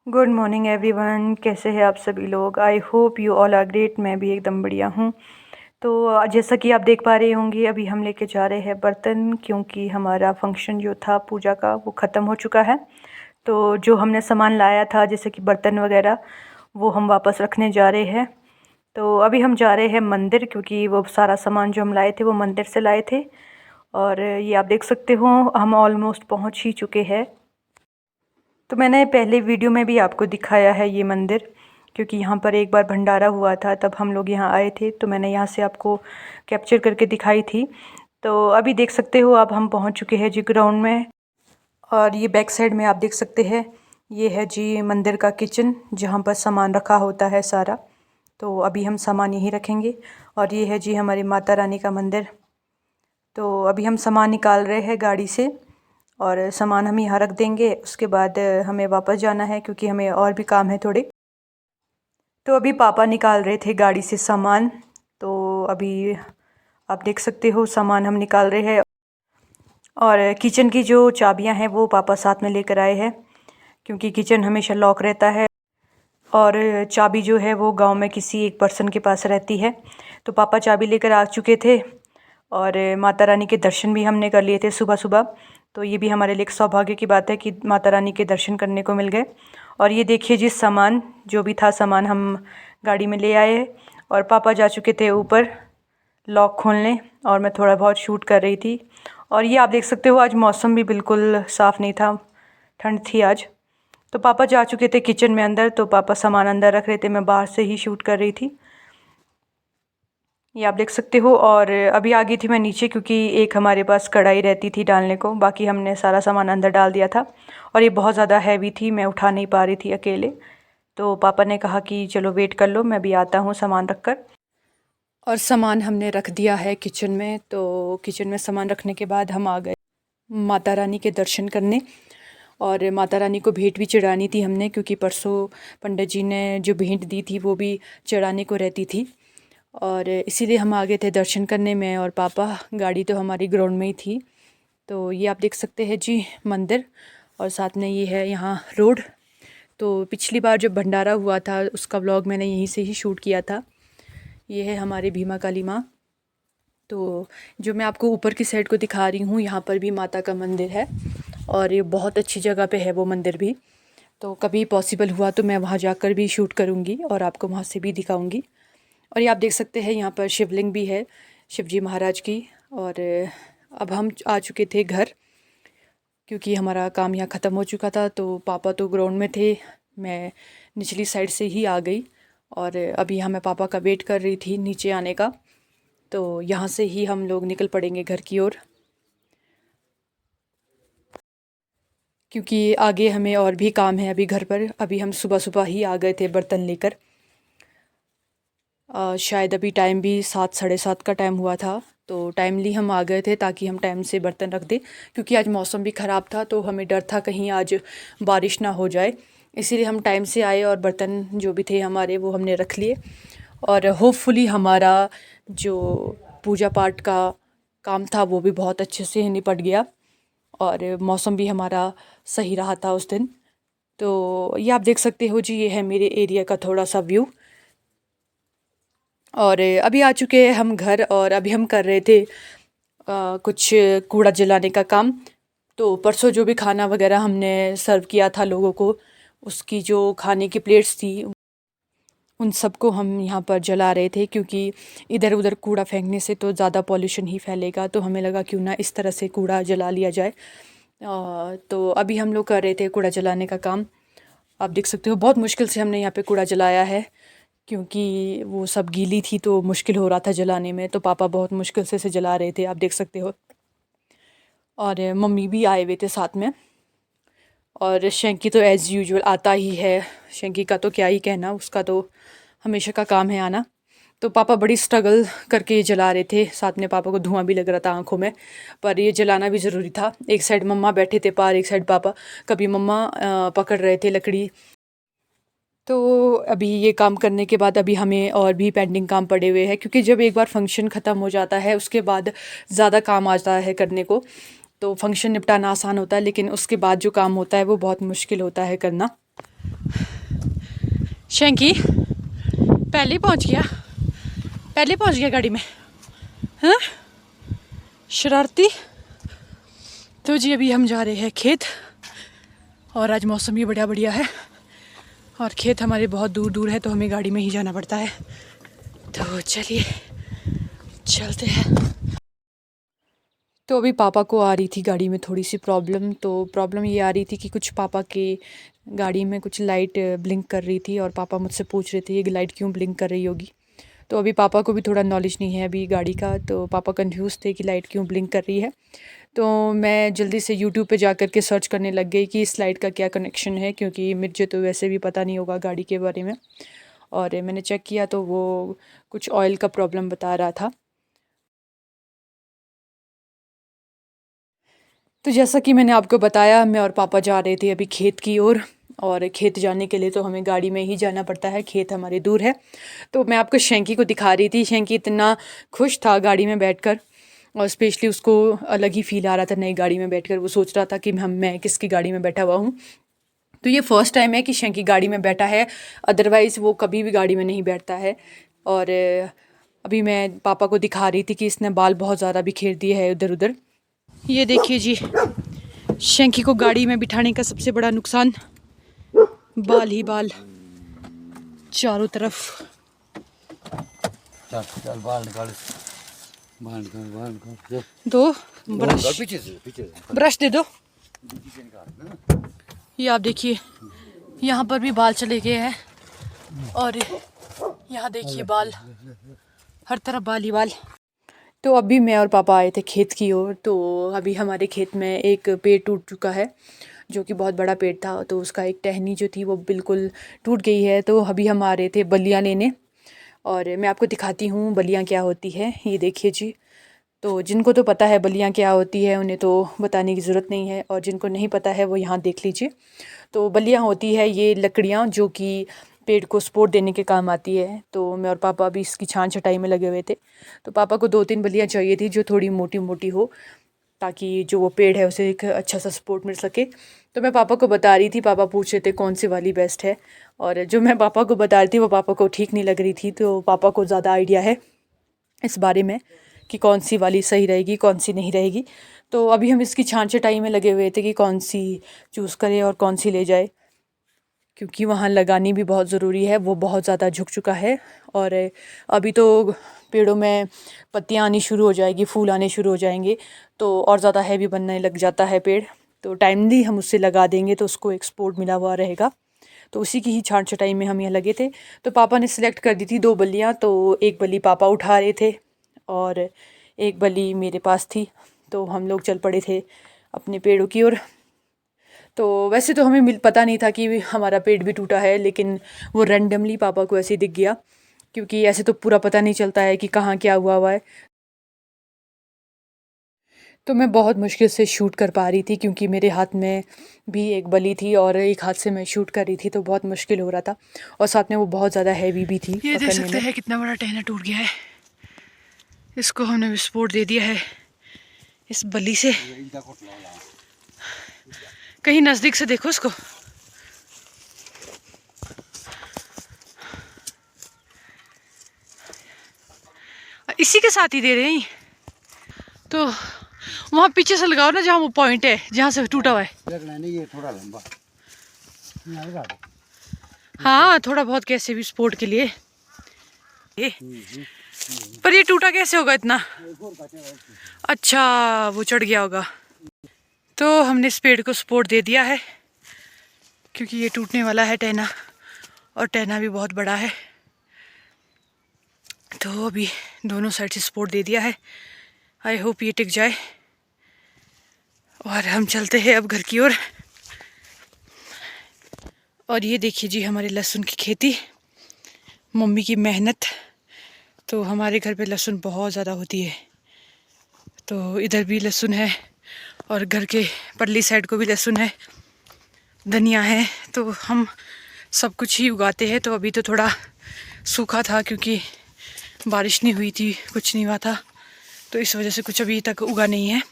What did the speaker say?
Good morning everyone, कैसे हैं आप सभी लोग। I hope you all are great. मैं भी एकदम बढ़िया हूँ। तो जैसा कि आप देख पा रहे होंगे, अभी हम लेके जा रहे हैं बर्तन, क्योंकि हमारा फंक्शन जो था पूजा का वो ख़त्म हो चुका है। तो जो हमने सामान लाया था जैसे कि बर्तन वगैरह, वो हम वापस रखने जा रहे हैं। तो अभी हम जा रहे हैं मंदिर, क्योंकि वो सारा सामान जो हम लाए थे वो मंदिर से लाए थे। और ये आप देख सकते हो, हम ऑलमोस्ट पहुँच ही चुके हैं। तो मैंने पहले वीडियो में भी आपको दिखाया है ये मंदिर, क्योंकि यहाँ पर एक बार भंडारा हुआ था, तब हम लोग यहाँ आए थे, तो मैंने यहाँ से आपको कैप्चर करके दिखाई थी। तो अभी देख सकते हो, अब हम पहुँच चुके हैं जी ग्राउंड में। और ये बैक साइड में आप देख सकते हैं, ये है जी मंदिर का किचन, जहाँ पर सामान रखा होता है सारा। तो अभी हम सामान यहीं रखेंगे। और ये है जी हमारी माता रानी का मंदिर। तो अभी हम सामान निकाल रहे हैं गाड़ी से, और सामान हम यहाँ रख देंगे। उसके बाद हमें वापस जाना है, क्योंकि हमें और भी काम है थोड़े। तो अभी पापा निकाल रहे थे गाड़ी से सामान। तो अभी आप देख सकते हो, सामान हम निकाल रहे हैं। और किचन की जो चाबियां हैं वो पापा साथ में लेकर आए हैं, क्योंकि किचन हमेशा लॉक रहता है। और चाबी जो है वो गांव में किसी एक पर्सन के पास रहती है। तो पापा चाबी लेकर आ चुके थे। और माता रानी के दर्शन भी हमने कर लिए थे सुबह सुबह। तो ये भी हमारे लिए एक सौभाग्य की बात है कि माता रानी के दर्शन करने को मिल गए। और ये देखिए जी, सामान जो भी था सामान हम गाड़ी में ले आए। और पापा जा चुके थे ऊपर लॉक खोलने, और मैं थोड़ा बहुत शूट कर रही थी। और ये आप देख सकते हो, आज मौसम भी बिल्कुल साफ़ नहीं था, ठंड थी आज। तो पापा जा चुके थे किचन में अंदर, तो पापा सामान अंदर रख रहे थे, मैं बाहर से ही शूट कर रही थी। ये आप देख सकते हो। और अभी आ गई थी मैं नीचे, क्योंकि एक हमारे पास कढ़ाई रहती थी डालने को, बाकी हमने सारा सामान अंदर डाल दिया था। और ये बहुत ज़्यादा हैवी थी, मैं उठा नहीं पा रही थी अकेले। तो पापा ने कहा कि चलो वेट कर लो, मैं भी आता हूँ सामान रख कर। और सामान हमने रख दिया है किचन में। तो किचन में सामान रखने के बाद हम आ गए माता रानी के दर्शन करने। और माता रानी को भेंट भी चढ़ानी थी हमने, क्योंकि परसों पंडित जी ने जो भेंट दी थी वो भी चढ़ाने को रहती थी। और इसीलिए हम आ गए थे दर्शन करने में। और पापा, गाड़ी तो हमारी ग्राउंड में ही थी। तो ये आप देख सकते हैं जी मंदिर, और साथ में ये है यहाँ रोड। तो पिछली बार जब भंडारा हुआ था उसका व्लॉग मैंने यहीं से ही शूट किया था। ये है हमारी भीमा काली माँ। तो जो मैं आपको ऊपर की साइड को दिखा रही हूँ, यहाँ पर भी माता का मंदिर है। और ये बहुत अच्छी जगह पे है वो मंदिर भी। तो कभी पॉसिबल हुआ तो मैं वहाँ जाकर भी शूट करूँगी और आपको वहाँ से भी दिखाऊँगी। और ये आप देख सकते हैं, यहाँ पर शिवलिंग भी है शिवजी महाराज की। और अब हम आ चुके थे घर, क्योंकि हमारा काम यहाँ ख़त्म हो चुका था। तो पापा तो ग्राउंड में थे, मैं निचली साइड से ही आ गई। और अभी यहाँ मैं पापा का वेट कर रही थी नीचे आने का। तो यहाँ से ही हम लोग निकल पड़ेंगे घर की ओर, क्योंकि आगे हमें और भी काम है अभी घर पर। अभी हम सुबह सुबह ही आ गए थे बर्तन लेकर। शायद अभी टाइम भी 7 साढ़े 7 का टाइम हुआ था। तो टाइमली हम आ गए थे ताकि हम टाइम से बर्तन रख दें, क्योंकि आज मौसम भी ख़राब था। तो हमें डर था कहीं आज बारिश ना हो जाए, इसीलिए हम टाइम से आए और बर्तन जो भी थे हमारे वो हमने रख लिए। और होपफुली हमारा जो पूजा पाठ का काम था वो भी बहुत अच्छे से निपट गया। और मौसम भी हमारा सही रहा था उस दिन। तो ये आप देख सकते हो जी, ये है मेरे एरिया का थोड़ा सा व्यू। और अभी आ चुके हैं हम घर, और अभी हम कर रहे थे कुछ कूड़ा जलाने का काम। तो परसों जो भी खाना वगैरह हमने सर्व किया था लोगों को, उसकी जो खाने की प्लेट्स थी उन सबको हम यहाँ पर जला रहे थे, क्योंकि इधर उधर कूड़ा फेंकने से तो ज़्यादा पॉल्यूशन ही फैलेगा। तो हमें लगा क्यों ना इस तरह से कूड़ा जला लिया जाए। तो अभी हम लोग कर रहे थे कूड़ा जलाने का काम। आप देख सकते हो, बहुत मुश्किल से हमने यहाँ पे कूड़ा जलाया है, क्योंकि वो सब गीली थी तो मुश्किल हो रहा था जलाने में। तो पापा बहुत मुश्किल से इसे जला रहे थे, आप देख सकते हो। और मम्मी भी आए हुए थे साथ में। और शैंकी तो एज़ यूजुअल आता ही है, शैंकी का तो क्या ही कहना, उसका तो हमेशा का काम है आना। तो पापा बड़ी स्ट्रगल करके ये जला रहे थे, साथ में पापा को धुआं भी लग रहा था आंखों में, पर ये जलाना भी ज़रूरी था। एक साइड मम्मा बैठे थे पार, एक साइड पापा। कभी मम्मा पकड़ रहे थे लकड़ी। तो अभी ये काम करने के बाद अभी हमें और भी पेंडिंग काम पड़े हुए हैं, क्योंकि जब एक बार फंक्शन ख़त्म हो जाता है उसके बाद ज़्यादा काम आता है करने को। तो फंक्शन निपटाना आसान होता है, लेकिन उसके बाद जो काम होता है वो बहुत मुश्किल होता है करना। शैंकी पहले पहुंच गया गाड़ी में, हाँ शरारती। तो जी अभी हम जा रहे हैं खेत, और आज मौसम भी बढ़िया है, और खेत हमारे बहुत दूर दूर है तो हमें गाड़ी में ही जाना पड़ता है। तो चलिए चलते हैं। तो अभी पापा को आ रही थी गाड़ी में थोड़ी सी प्रॉब्लम। तो प्रॉब्लम ये आ रही थी कि कुछ पापा की गाड़ी में कुछ लाइट ब्लिंक कर रही थी, और पापा मुझसे पूछ रहे थे ये लाइट क्यों ब्लिंक कर रही होगी। तो अभी पापा को भी थोड़ा नॉलेज नहीं है अभी गाड़ी का, तो पापा कंफ्यूज थे कि लाइट क्यों ब्लिंक कर रही है। तो मैं जल्दी से यूट्यूब पे जा कर के सर्च करने लग गई कि इस लाइट का क्या कनेक्शन है, क्योंकि मुझे तो वैसे भी पता नहीं होगा गाड़ी के बारे में। और मैंने चेक किया तो वो कुछ ऑयल का प्रॉब्लम बता रहा था। तो जैसा कि मैंने आपको बताया, मैं और पापा जा रहे थे अभी खेत की ओर, और खेत जाने के लिए तो हमें गाड़ी में ही जाना पड़ता है, खेत हमारे दूर है। तो मैं आपको शैंकी को दिखा रही थी। शैंकी इतना खुश था गाड़ी में बैठकर, और स्पेशली उसको अलग ही फील आ रहा था नई गाड़ी में बैठकर। वो सोच रहा था कि मैं किसकी गाड़ी में बैठा हुआ हूँ। तो ये फर्स्ट टाइम है कि शैंकी गाड़ी में बैठा है, अदरवाइज़ वो कभी भी गाड़ी में नहीं बैठता है। और अभी मैं पापा को दिखा रही थी कि इसने बाल बहुत ज़्यादा बिखेर दिए है इधर उधर। ये देखिए जी, शैंकी को गाड़ी में बिठाने का सबसे बड़ा नुकसान, बाल ही बाल चारों तरफ। चल बाल निकाल, बाल निकाल दो ब्रश दे दो। ये आप देखिए, यहाँ पर भी बाल चले गए हैं, और यहाँ देखिए बाल, हर तरफ बाल ही बाल। तो अभी मैं और पापा आए थे खेत की ओर। तो अभी हमारे खेत में एक पेड़ टूट चुका है, जो कि बहुत बड़ा पेड़ था। तो उसका एक टहनी जो थी वो बिल्कुल टूट गई है। तो अभी हम आ रहे थे बल्लियाँ लेने, और मैं आपको दिखाती हूँ बल्लियाँ क्या होती है। ये देखिए जी। तो जिनको तो पता है बल्लियाँ क्या होती है उन्हें तो बताने की ज़रूरत नहीं है, और जिनको नहीं पता है वो यहाँ देख लीजिए। तो बल्लियाँ होती है ये लकड़ियाँ जो कि पेड़ को सपोर्ट देने के काम आती है। तो मैं और पापा भी इसकी छान छटाई में लगे हुए थे। तो पापा को 2-3 बल्लियाँ चाहिए थी जो थोड़ी मोटी मोटी हो, ताकि जो वो पेड़ है उसे एक अच्छा सा सपोर्ट मिल सके। तो मैं पापा को बता रही थी, पापा पूछ रहे थे कौन सी वाली बेस्ट है, और जो मैं पापा को बता रही थी वो पापा को ठीक नहीं लग रही थी। तो पापा को ज़्यादा आइडिया है इस बारे में कि कौन सी वाली सही रहेगी कौन सी नहीं रहेगी। तो अभी हम इसकी छान छटाई में लगे हुए थे कि कौन सी चूज़ करें और कौन सी ले जाए, क्योंकि वहाँ लगानी भी बहुत ज़रूरी है। वो बहुत ज़्यादा झुक चुका है, और अभी तो पेड़ों में पत्तियाँ आनी शुरू हो जाएगी, फूल आने शुरू हो जाएंगे, तो और ज़्यादा हैवी बनने लग जाता है पेड़। तो टाइमली हम उससे लगा देंगे तो उसको एक सपोर्ट मिला हुआ रहेगा। तो उसी की ही छांट छटाई में हम यहाँ लगे थे। तो पापा ने सिलेक्ट कर दी थी 2 बल्लियाँ। तो एक बल्ली पापा उठा रहे थे और एक बल्ली मेरे पास थी। तो हम लोग चल पड़े थे अपने पेड़ों की ओर। तो वैसे तो हमें पता नहीं था कि हमारा पेड़ भी टूटा है, लेकिन वो रैंडमली पापा को ऐसे दिख गया, क्योंकि ऐसे तो पूरा पता नहीं चलता है कि कहाँ क्या हुआ है। तो मैं बहुत मुश्किल से शूट कर पा रही थी, क्योंकि मेरे हाथ में भी एक बली थी और एक हाथ से मैं शूट कर रही थी, तो बहुत मुश्किल हो रहा था, और साथ में वो बहुत ज़्यादा हैवी भी थी। ये देख सकते हैं कितना बड़ा टहना टूट गया है। इसको हमने विस्फोट दे दिया है इस बली से। कहीं नज़दीक से देखो इसको। इसी के साथ ही दे रहे हैं। तो वहाँ पीछे से लगाओ ना, जहाँ वो पॉइंट है जहाँ से टूटा हुआ है। ये थोड़ा लंबा, हाँ थोड़ा बहुत कैसे भी स्पोर्ट के लिए। पर ये टूटा कैसे होगा इतना? अच्छा वो चढ़ गया होगा। तो हमने इस पेड़ को सपोर्ट दे दिया है, क्योंकि ये टूटने वाला है टहना, और टहना भी बहुत बड़ा है। तो अभी दोनों साइड से सपोर्ट दे दिया है। आई होप ये टिक जाए, और हम चलते हैं अब घर की ओर। और ये देखिए जी हमारे लहसुन की खेती, मम्मी की मेहनत। तो हमारे घर पे लहसुन बहुत ज़्यादा होती है। तो इधर भी लहसुन है, और घर के परली साइड को भी लहसुन है, धनिया है। तो हम सब कुछ ही उगाते हैं। तो अभी तो थोड़ा सूखा था, क्योंकि बारिश नहीं हुई थी, कुछ नहीं हुआ था, तो इस वजह से कुछ अभी तक उगा नहीं है।